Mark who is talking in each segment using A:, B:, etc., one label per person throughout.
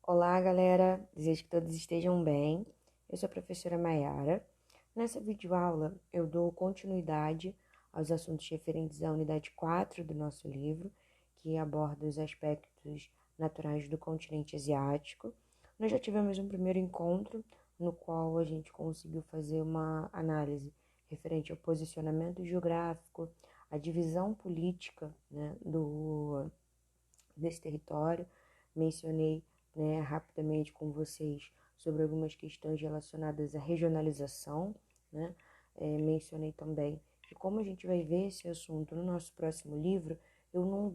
A: Olá, galera! Desejo que todos estejam bem. Eu sou a professora Maiara. Nessa videoaula, eu dou continuidade aos assuntos referentes à unidade 4 do nosso livro, que aborda os aspectos naturais do continente asiático. Nós já tivemos um primeiro encontro, no qual a gente conseguiu fazer uma análise referente ao posicionamento geográfico, à divisão política, né, desse território. Mencionei, né, rapidamente com vocês sobre algumas questões relacionadas à regionalização, né? Mencionei também que, como a gente vai ver esse assunto no nosso próximo livro, eu não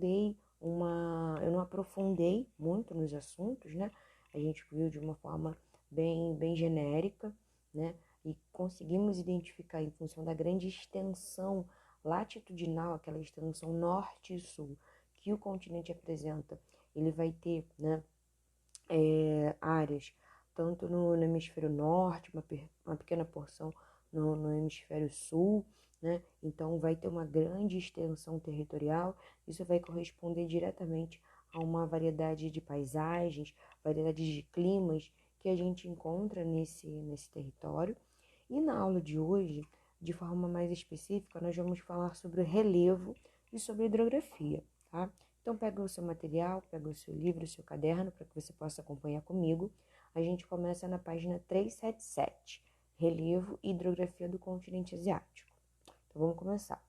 A: aprofundei muito nos assuntos, né? A gente viu de uma forma bem genérica, né? E conseguimos identificar, em função da grande extensão latitudinal, aquela extensão norte e sul que o continente apresenta, ele vai ter, né, áreas tanto no hemisfério norte, uma pequena porção no hemisfério sul, né? Então vai ter uma grande extensão territorial. Isso vai corresponder diretamente a uma variedade de paisagens, variedade de climas que a gente encontra nesse território. E na aula de hoje, de forma mais específica, nós vamos falar sobre o relevo e sobre hidrografia, tá? Então, pega o seu material, pega o seu livro, o seu caderno, para que você possa acompanhar comigo. A gente começa na página 377, Relevo e Hidrografia do Continente Asiático. Então, vamos começar.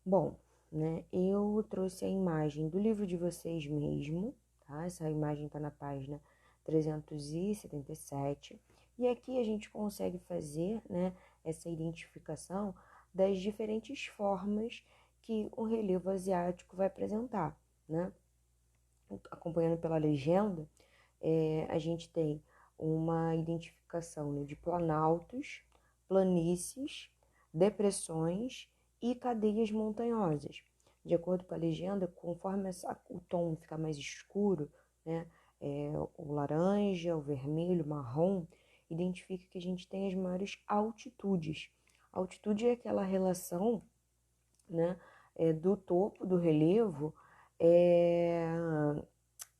A: Bom, né, eu trouxe a imagem do livro de vocês mesmo, tá? Essa imagem está na página 377. E aqui a gente consegue fazer, né, essa identificação das diferentes formas que o relevo asiático vai apresentar, né? Acompanhando pela legenda, a gente tem uma identificação, né, de planaltos, planícies, depressões e cadeias montanhosas. De acordo com a legenda, conforme o tom fica mais escuro, né, o laranja, o vermelho, o marrom, identifica que a gente tem as maiores altitudes. A altitude é aquela relação, né, do topo do relevo é,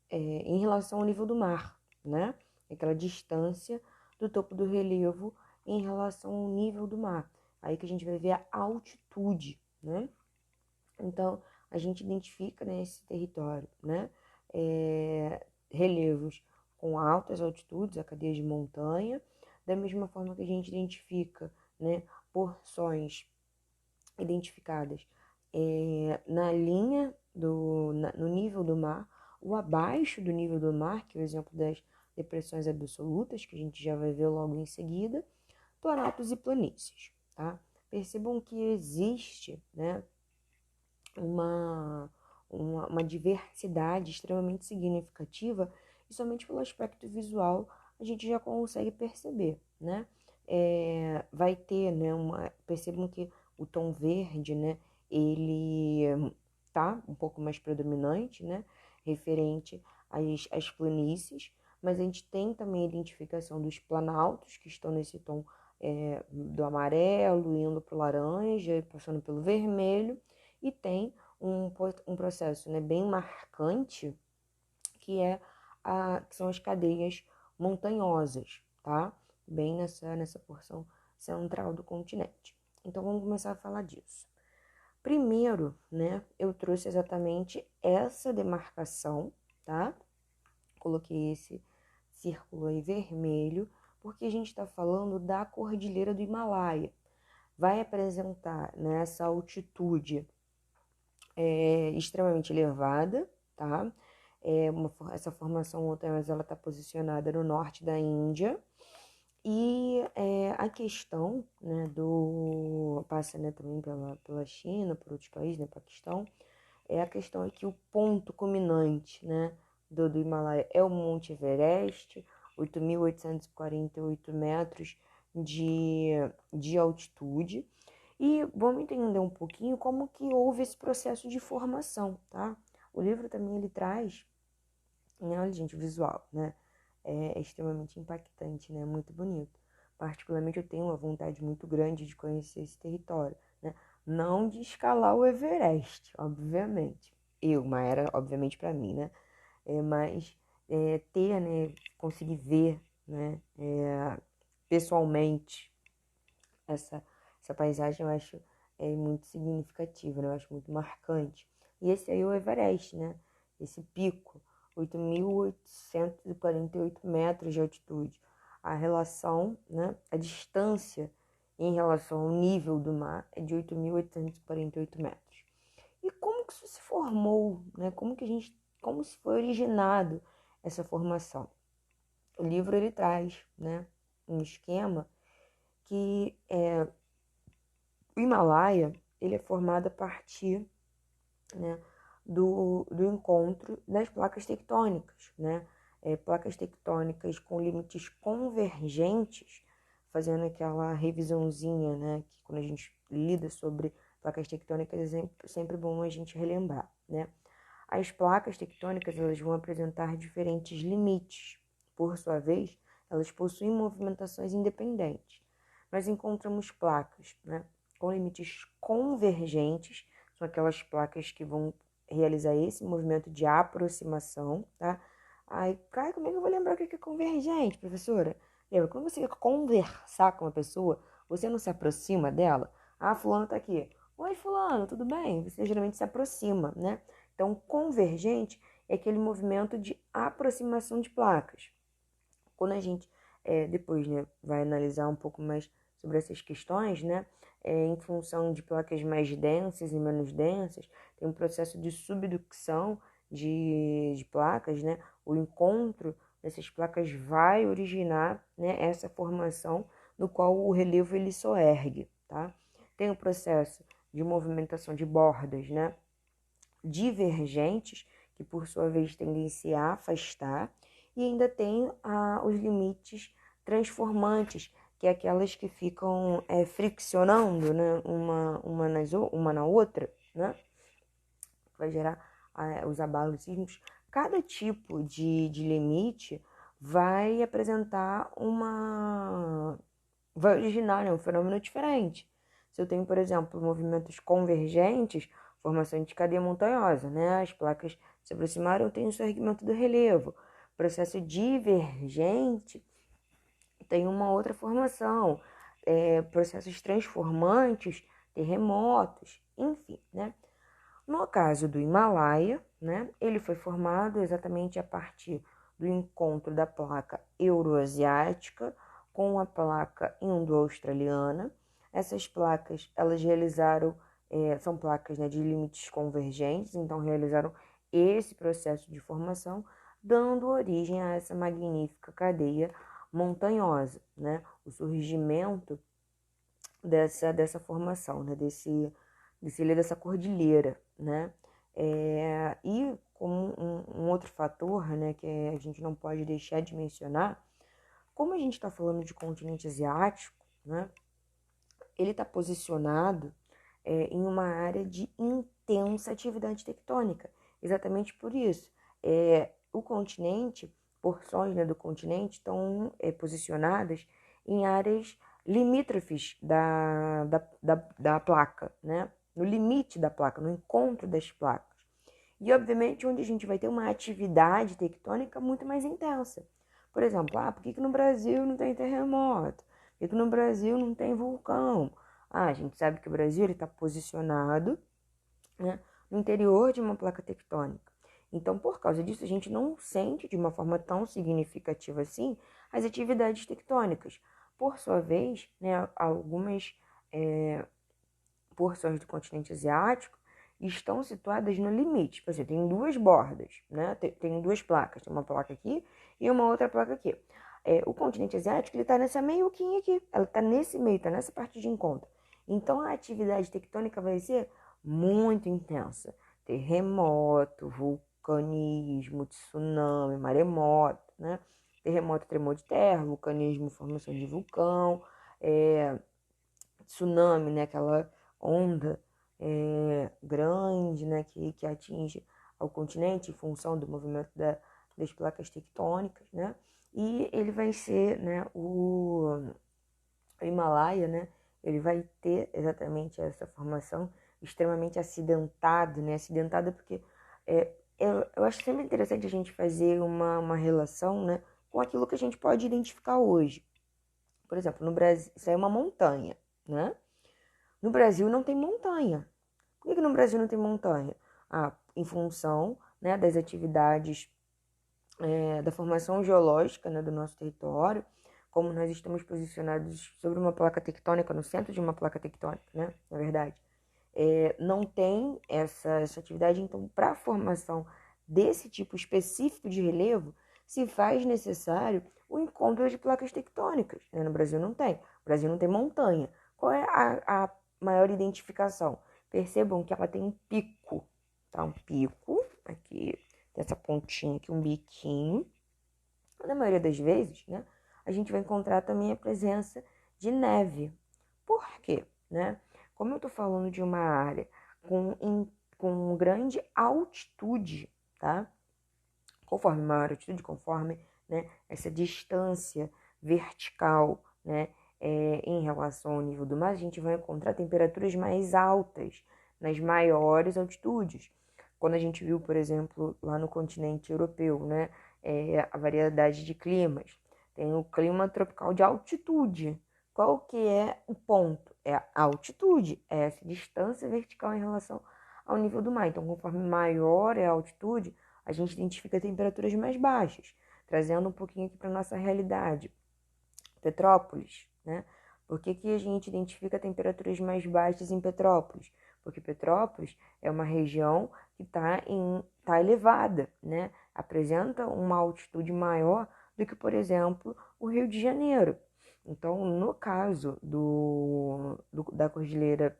A: em relação ao nível do mar, né? Aquela distância do topo do relevo em relação ao nível do mar. Aí que a gente vai ver a altitude, né? Então, a gente identifica, né, esse território, né? Relevos com altas altitudes, a cadeia de montanha, da mesma forma que a gente identifica, né, porções identificadas na linha no nível do mar, ou abaixo do nível do mar, que é o exemplo das depressões absolutas, que a gente já vai ver logo em seguida, planaltos e planícies, tá? Percebam que existe, né, uma, uma diversidade extremamente significativa, e somente pelo aspecto visual a gente já consegue perceber, né? Vai ter, né, percebam que o tom verde, né, ele tá um pouco mais predominante, né, referente às planícies, mas a gente tem também a identificação dos planaltos, que estão nesse tom do amarelo, indo para o laranja, passando pelo vermelho, e tem um processo, né, bem marcante, que são as cadeias montanhosas, tá? Bem nessa porção central do continente. Então, vamos começar a falar disso. Primeiro, né, eu trouxe exatamente essa demarcação, tá? Coloquei esse círculo aí vermelho, porque a gente está falando da Cordilheira do Himalaia. Vai apresentar, né, essa altitude extremamente elevada, tá? Essa formação montanhosa, ela está posicionada no norte da Índia. E a questão, né, passa, né, também pela China, por outros países, né, Paquistão, a questão é que o ponto culminante, né, do Himalaia é o Monte Everest, 8.848 metros de altitude. E vamos entender um pouquinho como que houve esse processo de formação, tá? O livro também ele traz, né, olha, gente, o visual, né? É extremamente impactante, né? Muito bonito. Particularmente, eu tenho uma vontade muito grande de conhecer esse território, né? Não de escalar o Everest, obviamente. Mas era, obviamente, para mim, né? mas ter, né, conseguir ver, né, pessoalmente essa paisagem eu acho muito significativa, né? Eu acho muito marcante. E esse aí é o Everest, né? Esse pico, 8.848 metros de altitude. A relação, né? A distância em relação ao nível do mar é de 8.848 metros. E como que isso se formou, né? Como se foi originado essa formação? O livro ele traz, né, um esquema que o Himalaia ele é formado a partir, né, do encontro das placas tectônicas, né? Placas tectônicas com limites convergentes, fazendo aquela revisãozinha, né? Que quando a gente lida sobre placas tectônicas é sempre bom a gente relembrar, né? As placas tectônicas elas vão apresentar diferentes limites. Por sua vez, elas possuem movimentações independentes. Nós encontramos placas, né, com limites convergentes, são aquelas placas que vão realizar esse movimento de aproximação, tá? Ai, cara, como é que eu vou lembrar o que é convergente, professora? Lembra, quando você quer conversar com uma pessoa, você não se aproxima dela? Ah, fulano tá aqui. Oi, fulano, tudo bem? Você geralmente se aproxima, né? Então, convergente é aquele movimento de aproximação de placas. Quando a gente depois, né, vai analisar um pouco mais sobre essas questões, né, em função de placas mais densas e menos densas, tem um processo de subducção de placas, né, o encontro dessas placas vai originar, né, essa formação no qual o relevo ele soergue, tá? Tem o processo de movimentação de bordas, né, divergentes, que por sua vez tendem a se afastar, e ainda tem os limites transformantes, que é aquelas que ficam friccionando, né, uma na outra, né, que vai gerar os abalos sísmicos. Cada tipo de limite vai apresentar vai originar, né, um fenômeno diferente. Se eu tenho, por exemplo, movimentos convergentes, formação de cadeia montanhosa, né? As placas se aproximaram, eu tenho o surgimento do relevo. Processo divergente tem uma outra formação. Processos transformantes, terremotos, enfim, né? No caso do Himalaia, né, ele foi formado exatamente a partir do encontro da placa euroasiática com a placa indo-australiana. Essas placas, elas realizaram, são placas, né, de limites convergentes, então realizaram esse processo de formação, dando origem a essa magnífica cadeia montanhosa, né? O surgimento dessa formação, né? Dessa cordilheira, né? E como um outro fator, né, que a gente não pode deixar de mencionar, como a gente está falando de continente asiático, né, ele está posicionado em uma área de intensa atividade tectônica, exatamente por isso. O continente, porções, né, do continente estão posicionadas em áreas limítrofes da placa, né? No limite da placa, no encontro das placas. E, obviamente, onde a gente vai ter uma atividade tectônica muito mais intensa. Por exemplo, por que no Brasil não tem terremoto? Por que no Brasil não tem vulcão? A gente sabe que o Brasil está posicionado, né, no interior de uma placa tectônica. Então, por causa disso, a gente não sente de uma forma tão significativa assim as atividades tectônicas. Por sua vez, né, algumas porções do continente asiático estão situadas no limite. Por exemplo, tem duas bordas, né? Tem duas placas, tem uma placa aqui e uma outra placa aqui. O continente asiático está nessa meiuquinha aqui, ela está nesse meio, está nessa parte de encontro. Então a atividade tectônica vai ser muito intensa. Terremoto, vulcanismo, tsunami, maremoto, né? Terremoto, tremor de terra, vulcanismo, formação de vulcão, tsunami, né? Aquela onda grande, né? Que atinge ao continente em função do movimento das placas tectônicas, né? E ele vai ser, né? O Himalaia, né? Ele vai ter exatamente essa formação extremamente acidentado, né? Acidentada porque eu acho sempre interessante a gente fazer uma relação, né, com aquilo que a gente pode identificar hoje. Por exemplo, no Brasil, isso aí é uma montanha, né? No Brasil não tem montanha. Por que no Brasil não tem montanha? Ah, em função, né, das atividades da formação geológica, né, do nosso território, como nós estamos posicionados sobre uma placa tectônica, no centro de uma placa tectônica, né, na verdade, não tem essa atividade. Então, para a formação desse tipo específico de relevo, se faz necessário o encontro de placas tectônicas, né? No Brasil não tem. O Brasil não tem montanha. Qual é a maior identificação? Percebam que ela tem um pico, tá? Um pico, aqui, dessa pontinha aqui, um biquinho. Na maioria das vezes, né, a gente vai encontrar também a presença de neve. Por quê? Né? Como eu estou falando de uma área com grande altitude, tá? Conforme maior altitude, conforme, né, essa distância vertical, né, em relação ao nível do mar, a gente vai encontrar temperaturas mais altas nas maiores altitudes. Quando a gente viu, por exemplo, lá no continente europeu, né, a variedade de climas, tem o clima tropical de altitude. Qual que é o ponto? É a altitude, é essa distância vertical em relação ao nível do mar. Então, conforme maior é a altitude, a gente identifica temperaturas mais baixas, trazendo um pouquinho aqui para a nossa realidade. Petrópolis, né? Por que a gente identifica temperaturas mais baixas em Petrópolis? Porque Petrópolis é uma região que tá elevada, né? Apresenta uma altitude maior do que, por exemplo, o Rio de Janeiro. Então, no caso da Cordilheira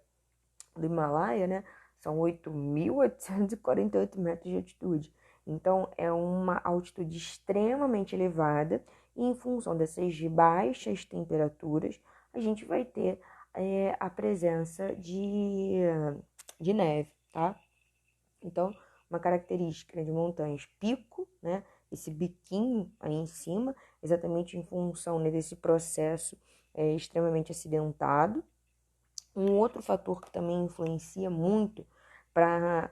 A: do Himalaia, né, são 8.848 metros de altitude. Então, é uma altitude extremamente elevada e, em função dessas baixas temperaturas, a gente vai ter a presença de neve, tá? Então, uma característica de montanhas, pico, né, esse biquinho aí em cima, exatamente em função, né, desse processo extremamente acidentado. Um outro fator que também influencia muito para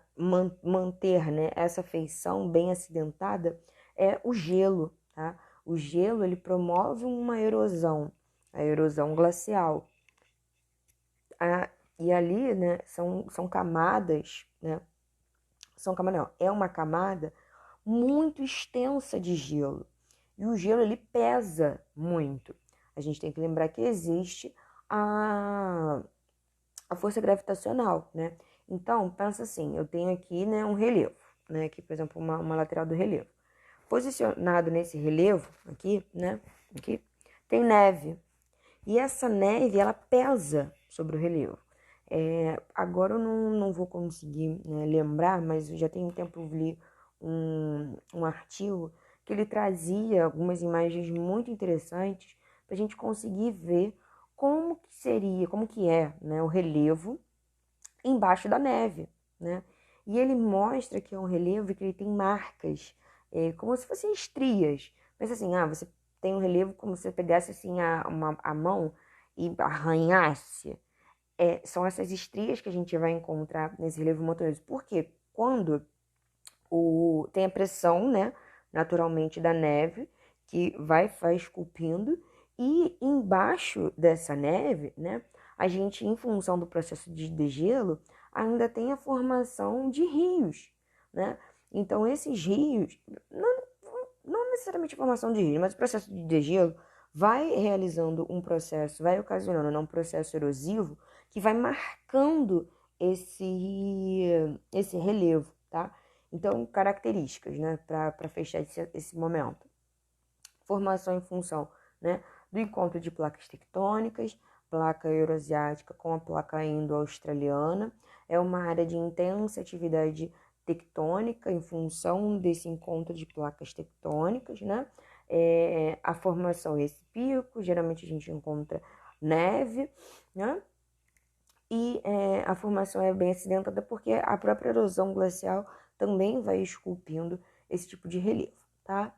A: manter, né, essa feição bem acidentada é o gelo, tá? O gelo, ele promove uma erosão, a erosão glacial. E ali, né, são camadas, né? São camadas, não, é uma camada muito extensa de gelo. E o gelo, ele pesa muito. A gente tem que lembrar que existe a força gravitacional, né? Então, pensa assim, eu tenho aqui, né, um relevo, né? Aqui, por exemplo, uma lateral do relevo. Posicionado nesse relevo, aqui, né? Aqui, tem neve. E essa neve, ela pesa sobre o relevo. Agora eu não vou conseguir, né, lembrar, mas já tem um tempo eu li um artigo que ele trazia algumas imagens muito interessantes para a gente conseguir ver como que seria, como que é, né, o relevo embaixo da neve, né? E ele mostra que é um relevo que ele tem marcas, como se fossem estrias. Pensa assim, você tem um relevo como se você pegasse assim a mão e arranhasse. São essas estrias que a gente vai encontrar nesse relevo montanhoso. Porque quando tem a pressão, né, naturalmente da neve, que vai esculpindo, e embaixo dessa neve, né, a gente, em função do processo de degelo, ainda tem a formação de rios, né? Então, esses rios, não necessariamente a formação de rios, mas o processo de degelo vai realizando um processo, vai ocasionando, né, um processo erosivo que vai marcando esse relevo, tá? Então, características, né, para fechar esse momento. Formação em função, né, do encontro de placas tectônicas, placa euroasiática com a placa indo-australiana. É uma área de intensa atividade tectônica em função desse encontro de placas tectônicas, né? A formação é esse pico, geralmente a gente encontra neve, né? E a formação é bem acidentada porque a própria erosão glacial também vai esculpindo esse tipo de relevo, tá?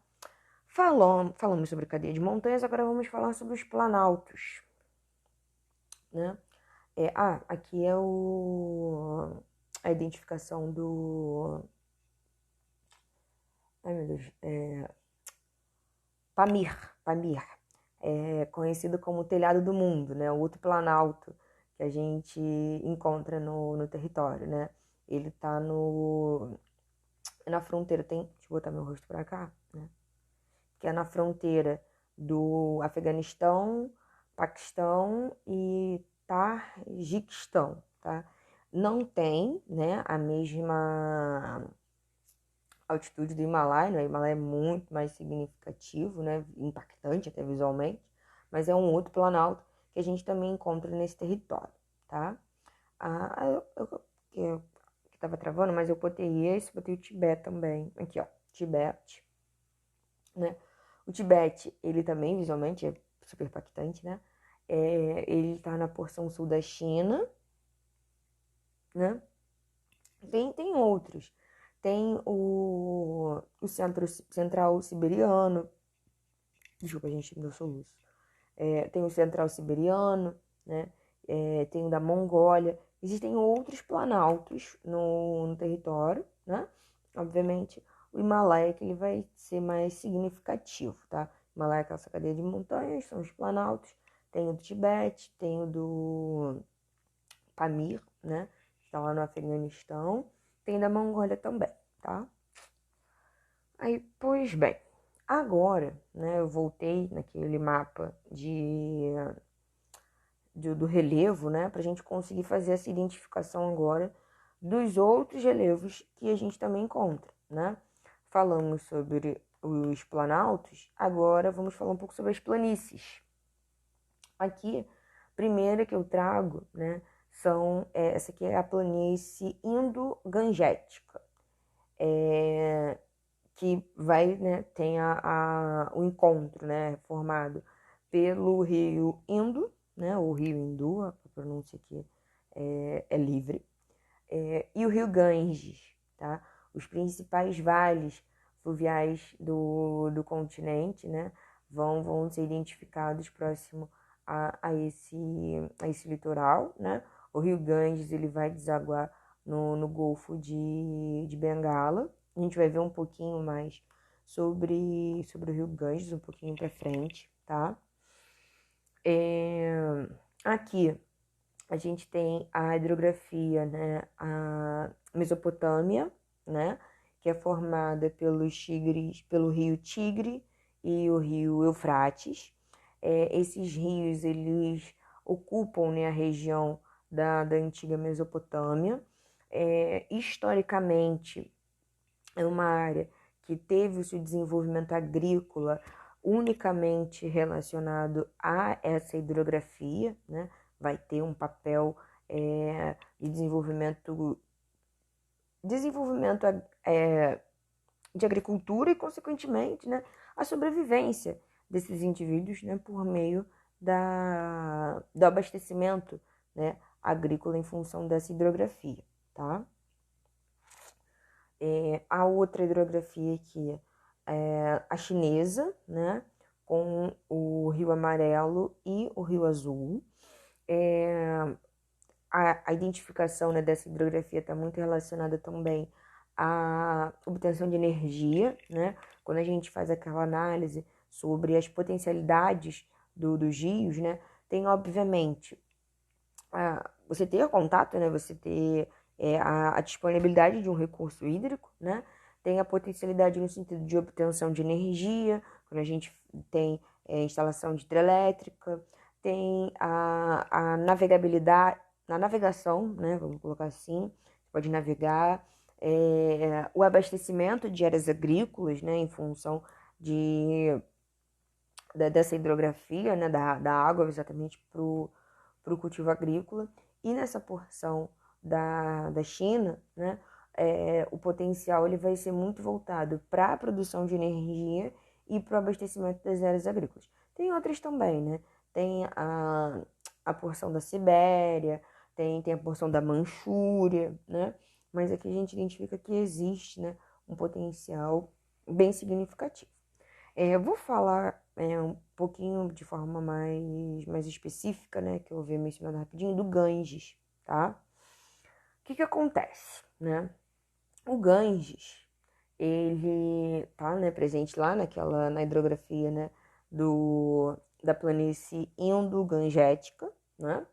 A: Falamos sobre cadeia de montanhas, agora vamos falar sobre os planaltos, né? Aqui é a identificação ai meu Deus, Pamir, conhecido como o telhado do mundo, né? O outro planalto que a gente encontra no território, né? Ele tá na fronteira, deixa eu botar meu rosto pra cá, né? Que é na fronteira do Afeganistão, Paquistão e Tajiquistão, tá? Não tem, né, a mesma altitude do Himalaia, né? O Himalaia é muito mais significativo, né? Impactante até visualmente, mas é um outro planalto que a gente também encontra nesse território, tá? Que tava travando, mas eu botei botei o Tibete também, aqui ó, Tibete, né? O Tibete, ele também visualmente é super impactante, né? Ele tá na porção sul da China, né? Tem outros. Tem o central siberiano. Desculpa, gente, meu soluço. Tem o central siberiano, né? Tem o da Mongólia. Existem outros planaltos no território, né? Obviamente, o Himalaia que ele vai ser mais significativo, tá? O Himalaia é essa cadeia de montanhas, são os planaltos. Tem o do Tibete, tem o do Pamir, né? Que está lá no Afeganistão. Tem da Mongólia também, tá? Aí, pois bem, agora, né, eu voltei naquele mapa do relevo, né, para a gente conseguir fazer essa identificação agora dos outros relevos que a gente também encontra, né? Falamos sobre os planaltos, agora vamos falar um pouco sobre as planícies. Aqui, primeira que eu trago, né, essa aqui é a planície Indo-Gangética, que vai, né, tem o encontro, né, formado pelo rio Indo, né, o rio Hindu, a pronúncia aqui é livre, e o rio Ganges, tá? Os principais vales fluviais do continente, né, vão ser identificados próximo a esse litoral, né? O rio Ganges, ele vai desaguar no Golfo de Bengala. A gente vai ver um pouquinho mais sobre o rio Ganges, um pouquinho para frente, tá? Aqui a gente tem a hidrografia, né? A Mesopotâmia, né? Que é formada pelo rio Tigre e o rio Eufrates. Esses rios, eles ocupam, né, a região da antiga Mesopotâmia. Historicamente, é uma área que teve o seu desenvolvimento agrícola unicamente relacionado a essa hidrografia, né? Vai ter um papel de desenvolvimento de agricultura e, consequentemente, né, a sobrevivência desses indivíduos, né, por meio do abastecimento, né, agrícola em função dessa hidrografia, tá? A outra hidrografia aqui é a chinesa, né, com o Rio Amarelo e o Rio Azul. A identificação, né, dessa hidrografia está muito relacionada também à obtenção de energia, né? Quando a gente faz aquela análise sobre as potencialidades dos rios, né? Tem, obviamente, você ter contato, né? Você ter a disponibilidade de um recurso hídrico, né? Tem a potencialidade no sentido de obtenção de energia, quando a gente tem instalação de hidrelétrica, tem a navegabilidade, na navegação, né? Vamos colocar assim, você pode navegar, o abastecimento de áreas agrícolas, né? Em função dessa hidrografia, né? Da água exatamente para o cultivo agrícola. E nessa porção da China, né, o potencial ele vai ser muito voltado para a produção de energia e para o abastecimento das áreas agrícolas. Tem outras também, né? Tem a porção da Sibéria, tem a porção da Manchúria, né? Mas aqui a gente identifica que existe, né, um potencial bem significativo. Eu vou falar um pouquinho de forma mais específica, né, que eu ouvi mencionado rapidinho, do Ganges, tá? O que acontece, né? O Ganges, ele tá, né, presente lá na hidrografia, né, da planície Indo-Gangética, né,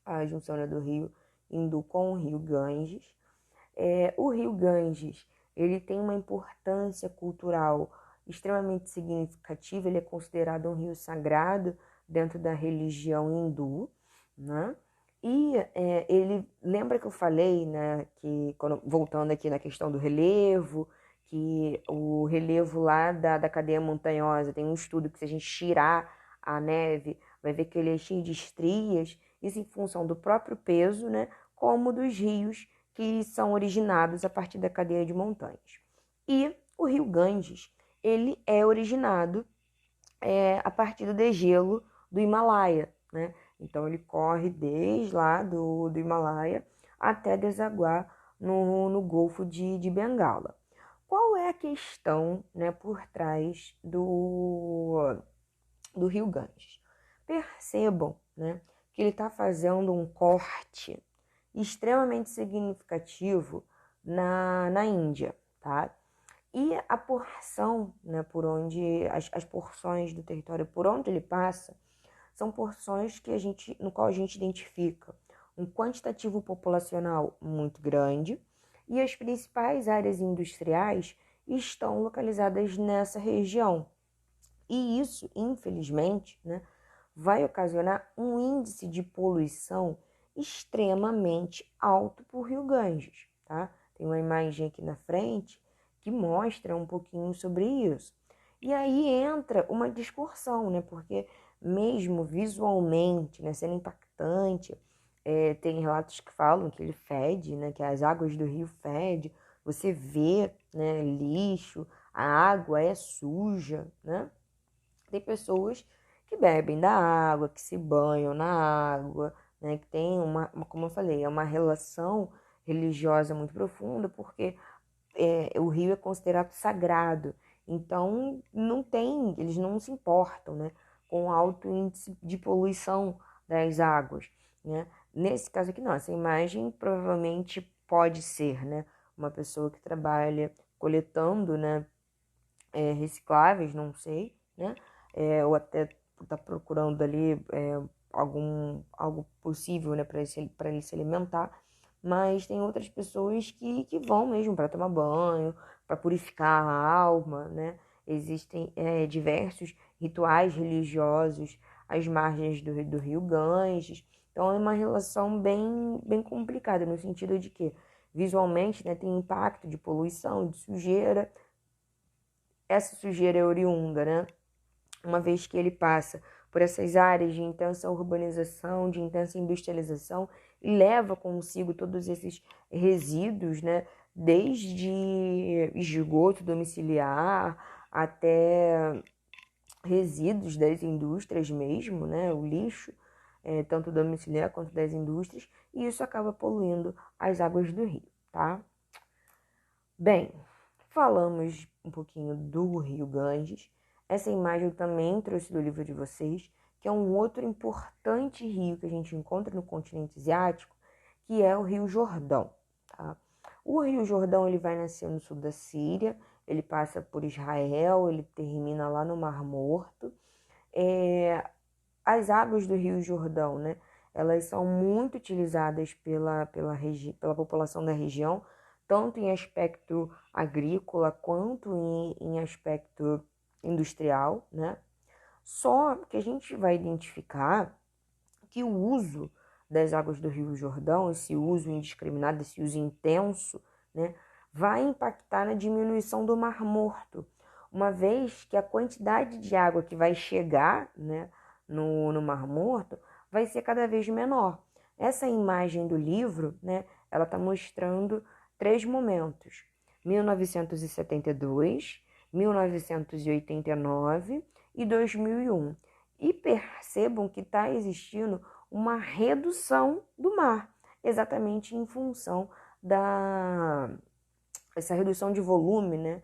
A: a junção, né, do rio Indo com o rio Ganges. O rio Ganges, ele tem uma importância cultural extremamente significativa, ele é considerado um rio sagrado dentro da religião hindu, né? E ele, lembra que eu falei, né, que voltando aqui na questão do relevo, que o relevo lá da cadeia montanhosa, tem um estudo que se a gente tirar a neve, vai ver que ele é cheio de estrias, isso em função do próprio peso, né, como dos rios que são originados a partir da cadeia de montanhas. E o rio Ganges, ele é originado a partir do degelo do Himalaia, né? Então ele corre desde lá do Himalaia até desaguar no Golfo de Bengala. Qual é a questão, né, por trás do rio Ganges? Percebam, né, que ele está fazendo um corte extremamente significativo na Índia, tá? E a porção, né, por onde as porções do território por onde ele passa, são porções no qual a gente identifica um quantitativo populacional muito grande e as principais áreas industriais estão localizadas nessa região. E isso, infelizmente, né, vai ocasionar um índice de poluição extremamente alto por Rio Ganges, tá? Tem uma imagem aqui na frente que mostra um pouquinho sobre isso. E aí entra uma discussão, né? Porque mesmo visualmente, né, sendo impactante, tem relatos que falam que ele fede, né? Que as águas do rio fedem. Você vê, né, lixo, a água é suja, né? Tem pessoas que bebem da água, que se banham na água, né? Que tem como eu falei, é uma relação religiosa muito profunda, porque o rio é considerado sagrado. Então, eles não se importam, né, com o alto índice de poluição das águas, né? Nesse caso aqui, não, essa imagem provavelmente pode ser, né, uma pessoa que trabalha coletando, né, recicláveis, não sei, né? Ou até tá procurando ali algo possível, né, para ele se alimentar. Mas tem outras pessoas que vão mesmo para tomar banho, para purificar a alma, né? Existem diversos rituais religiosos às margens do rio Ganges. Então é uma relação bem complicada, no sentido de que visualmente, né, tem impacto de poluição, de sujeira. Essa sujeira é oriunda, né? Uma vez que ele passa por essas áreas de intensa urbanização, de intensa industrialização, e leva consigo todos esses resíduos, né? Desde esgoto domiciliar até resíduos das indústrias mesmo, né? O lixo, tanto domiciliar quanto das indústrias, e isso acaba poluindo as águas do rio, tá? Bem, falamos um pouquinho do rio Ganges. Essa imagem eu também trouxe do livro de vocês, que é um outro importante rio que a gente encontra no continente asiático, que é o Rio Jordão, tá? O Rio Jordão ele vai nascer no sul da Síria, ele passa por Israel, ele termina lá no Mar Morto. As águas do Rio Jordão, né, elas são muito utilizadas pela população da região, tanto em aspecto agrícola quanto em aspecto industrial, né? Só que a gente vai identificar que o uso das águas do Rio Jordão, esse uso indiscriminado, esse uso intenso, né, vai impactar na diminuição do Mar Morto, uma vez que a quantidade de água que vai chegar, né, no Mar Morto vai ser cada vez menor. Essa imagem do livro, né, ela está mostrando 3 momentos: 1972, 1989 e 2001. E percebam que está existindo uma redução do mar, exatamente em função essa redução de volume, né,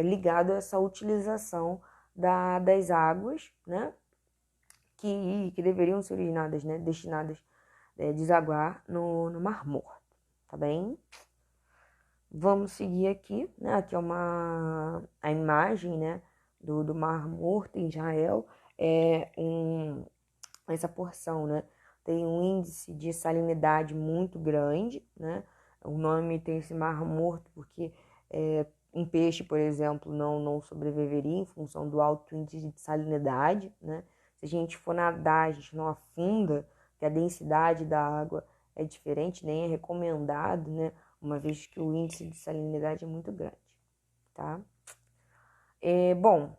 A: ligado a essa utilização das águas, né, que deveriam ser originadas, né, destinadas a desaguar no Mar Morto, tá bem? Vamos seguir aqui, né? Aqui é a imagem, né, do Mar Morto em Israel. Essa porção, né, tem um índice de salinidade muito grande, né? O nome tem esse Mar Morto porque um peixe, por exemplo, não sobreviveria em função do alto índice de salinidade, né? Se a gente for nadar, a gente não afunda, que a densidade da água é diferente, nem é recomendado, né? Uma vez que o índice de salinidade é muito grande, tá? Bom,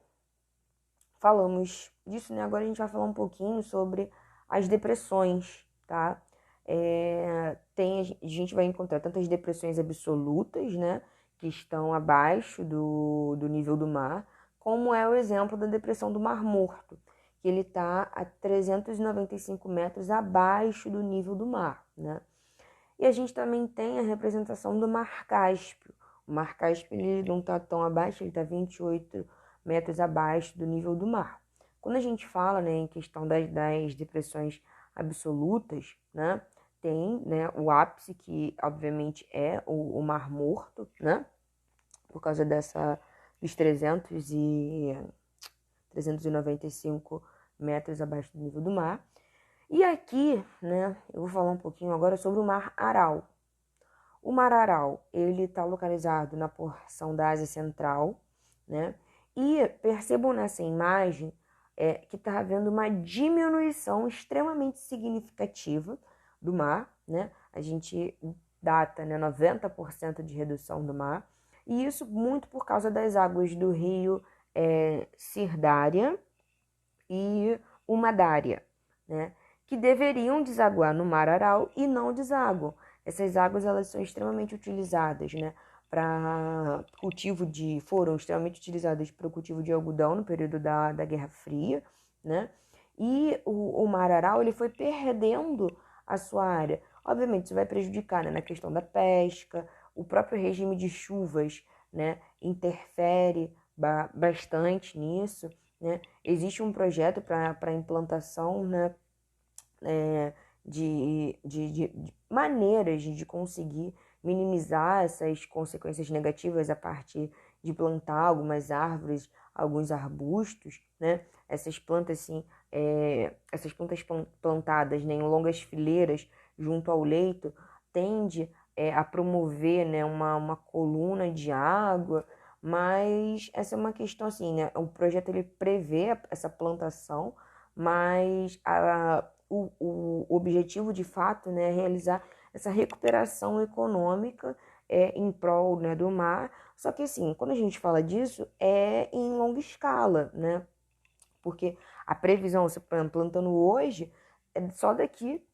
A: falamos disso, né? Agora a gente vai falar um pouquinho sobre as depressões, tá? A gente vai encontrar tantas depressões absolutas, né? Que estão abaixo do nível do mar, como é o exemplo da depressão do Mar Morto, que ele está a 395 metros abaixo do nível do mar, né? E a gente também tem a representação do Mar Cáspio. O Mar Cáspio ele não está tão abaixo, ele está 28 metros abaixo do nível do mar. Quando a gente fala, né, em questão das depressões absolutas, né, tem, né, o ápice, que obviamente é o Mar Morto, né, por causa dos 395 metros abaixo do nível do mar. E aqui, né, eu vou falar um pouquinho agora sobre o Mar Aral. O Mar Aral, ele está localizado na porção da Ásia Central, né? E percebam nessa imagem que está havendo uma diminuição extremamente significativa do mar, né? A gente data, né, 90% de redução do mar, e isso muito por causa das águas do rio Sirdária e Umadária, né? Que deveriam desaguar no Mar Aral e não desaguam. Essas águas elas são extremamente utilizadas, né, foram extremamente utilizadas para o cultivo de algodão no período da Guerra Fria, né? E o Mar Aral ele foi perdendo a sua área. Obviamente isso vai prejudicar, né, na questão da pesca, o próprio regime de chuvas, né, interfere bastante nisso, né? Existe um projeto para a implantação, né, de maneiras de conseguir minimizar essas consequências negativas a partir de plantar algumas árvores, alguns arbustos, né? Essas plantas, assim, essas plantas plantadas, né, em longas fileiras junto ao leito, tende a promover, né, uma coluna de água, mas essa é uma questão assim, né? O projeto ele prevê essa plantação, mas o objetivo de fato, né, é realizar essa recuperação econômica em prol, né, do mar. Só que assim, quando a gente fala disso, é em longa escala, né? Porque a previsão, você plantando hoje, é só daqui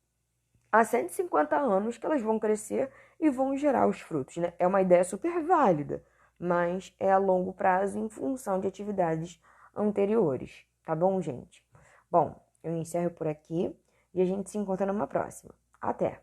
A: a 150 anos que elas vão crescer e vão gerar os frutos, né? É uma ideia super válida, mas é a longo prazo em função de atividades anteriores, tá bom, gente? Bom, eu encerro por aqui e a gente se encontra numa próxima. Até!